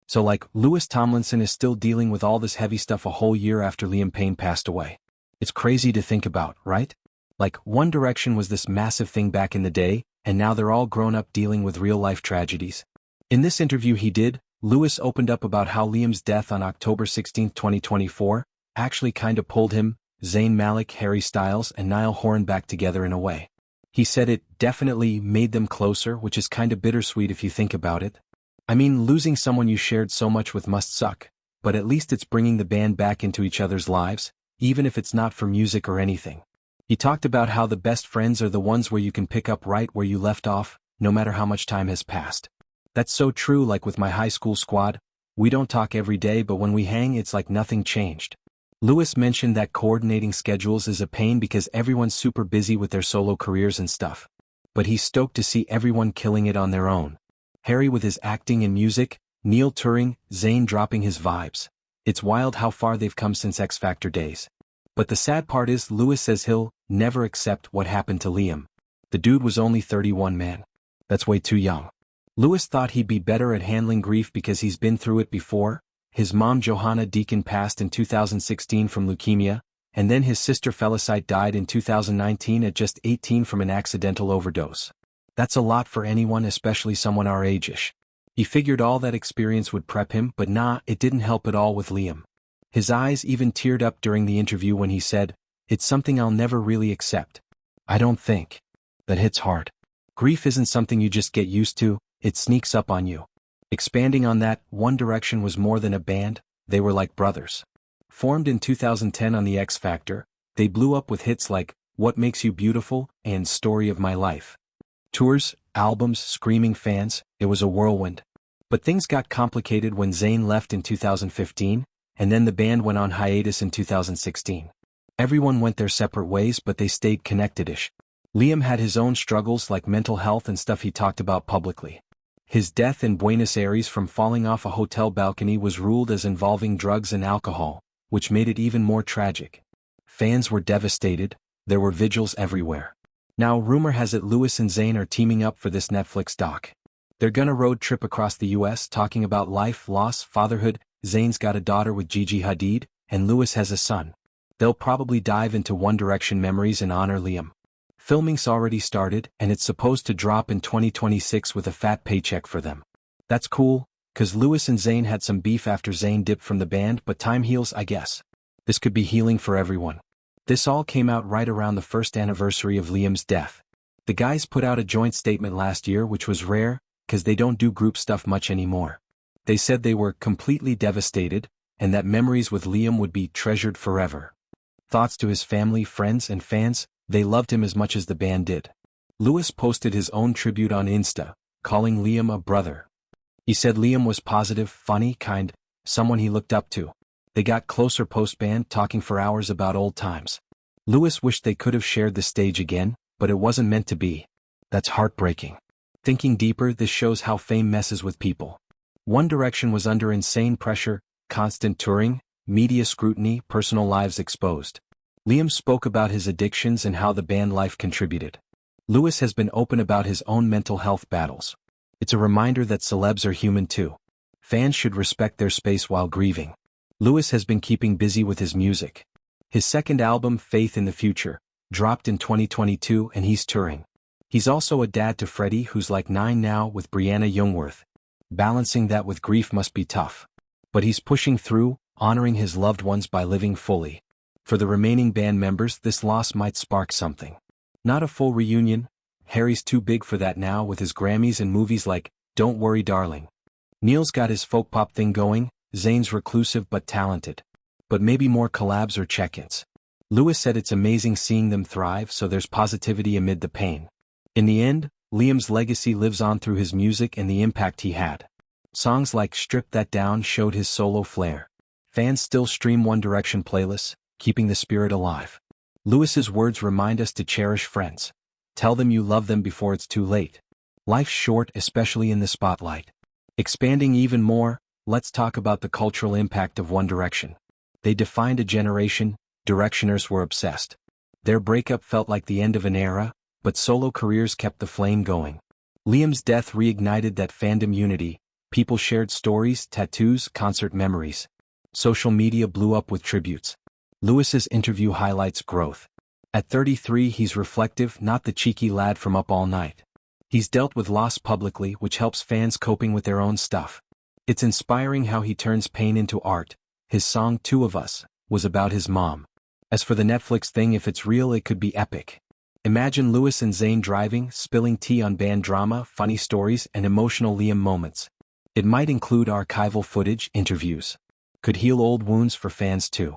So like, Lewis Tomlinson is still dealing with all this heavy stuff a whole year after Liam Payne passed away. It's crazy to think about, right? Like, One Direction was this massive thing back in the day, and now they're all grown up dealing with real-life tragedies. In this interview he did, Lewis opened up about how Liam's death on October 16, 2024, actually kinda pulled him, Zayn Malik, Harry Styles, and Niall Horan back together in a way. He said it definitely made them closer, which is kinda bittersweet if you think about it. I mean, losing someone you shared so much with must suck, but at least it's bringing the band back into each other's lives, even if it's not for music or anything. He talked about how the best friends are the ones where you can pick up right where you left off, no matter how much time has passed. That's so true. Like with my high school squad, we don't talk every day, but when we hang it's like nothing changed. Lewis mentioned that coordinating schedules is a pain because everyone's super busy with their solo careers and stuff. But he's stoked to see everyone killing it on their own. Harry with his acting and music, Neil touring, Zayn dropping his vibes. It's wild how far they've come since X Factor days. But the sad part is Lewis says he'll never accept what happened to Liam. The dude was only 31, man. That's way too young. Lewis thought he'd be better at handling grief because he's been through it before. His mom Johanna passed in 2016 from leukemia, and then his sister Félicité died in 2019 at just 18 from an accidental overdose. That's a lot for anyone, especially someone our age-ish. He figured all that experience would prep him, but nah, it didn't help at all with Liam. His eyes even teared up during the interview when he said, "It's something I'll never really accept. I don't think." That hits hard. Grief isn't something you just get used to, it sneaks up on you. Expanding on that, One Direction was more than a band, they were like brothers. Formed in 2010 on the X Factor, they blew up with hits like What Makes You Beautiful and Story of My Life. Tours, albums, screaming fans, it was a whirlwind. But things got complicated when Zayn left in 2015, and then the band went on hiatus in 2016. Everyone went their separate ways, but they stayed connected-ish. Liam had his own struggles like mental health and stuff he talked about publicly. His death in Buenos Aires from falling off a hotel balcony was ruled as involving drugs and alcohol, which made it even more tragic. Fans were devastated, there were vigils everywhere. Now rumor has it Lewis and Zayn are teaming up for this Netflix doc. They're gonna road trip across the US talking about life, loss, fatherhood. Zayn's got a daughter with Gigi Hadid, and Lewis has a son. They'll probably dive into One Direction memories and honor Liam. Filming's already started, and it's supposed to drop in 2026 with a fat paycheck for them. That's cool, cause Lewis and Zayn had some beef after Zayn dipped from the band, but time heals, I guess. This could be healing for everyone. This all came out right around the first anniversary of Liam's death. The guys put out a joint statement last year, which was rare, cause they don't do group stuff much anymore. They said they were completely devastated, and that memories with Liam would be treasured forever. Thoughts to his family, friends, and fans, they loved him as much as the band did. Lewis posted his own tribute on Insta, calling Liam a brother. He said Liam was positive, funny, kind, someone he looked up to. They got closer post-band, talking for hours about old times. Lewis wished they could have shared the stage again, but it wasn't meant to be. That's heartbreaking. Thinking deeper, this shows how fame messes with people. One Direction was under insane pressure, constant touring, media scrutiny, personal lives exposed. Liam spoke about his addictions and how the band life contributed. Lewis has been open about his own mental health battles. It's a reminder that celebs are human too. Fans should respect their space while grieving. Lewis has been keeping busy with his music. His second album, Faith in the Future, dropped in 2022 and he's touring. He's also a dad to Freddie, who's like 9 now, with Brianna Youngworth. Balancing that with grief must be tough. But he's pushing through, honoring his loved ones by living fully. For the remaining band members, this loss might spark something. Not a full reunion. Harry's too big for that now with his Grammys and movies like Don't Worry Darling. Neil's got his folk pop thing going, Zayn's reclusive but talented. But maybe more collabs or check-ins. Lewis said it's amazing seeing them thrive, so there's positivity amid the pain. In the end, Liam's legacy lives on through his music and the impact he had. Songs like Strip That Down showed his solo flair. Fans still stream One Direction playlists, keeping the spirit alive. Lewis's words remind us to cherish friends. Tell them you love them before it's too late. Life's short, especially in the spotlight. Expanding even more, let's talk about the cultural impact of One Direction. They defined a generation, Directioners were obsessed. Their breakup felt like the end of an era, but solo careers kept the flame going. Liam's death reignited that fandom unity, People shared stories, tattoos, concert memories. Social media blew up with tributes. Lewis's interview highlights growth. At 33, he's reflective, not the cheeky lad from Up All Night. He's dealt with loss publicly, which helps fans coping with their own stuff. It's inspiring how he turns pain into art. His song Two of Us was about his mom. As for the Netflix thing, if it's real, it could be epic. Imagine Lewis and Zayn driving, spilling tea on band drama, funny stories, and emotional Liam moments. It might include archival footage, interviews. Could heal old wounds for fans too.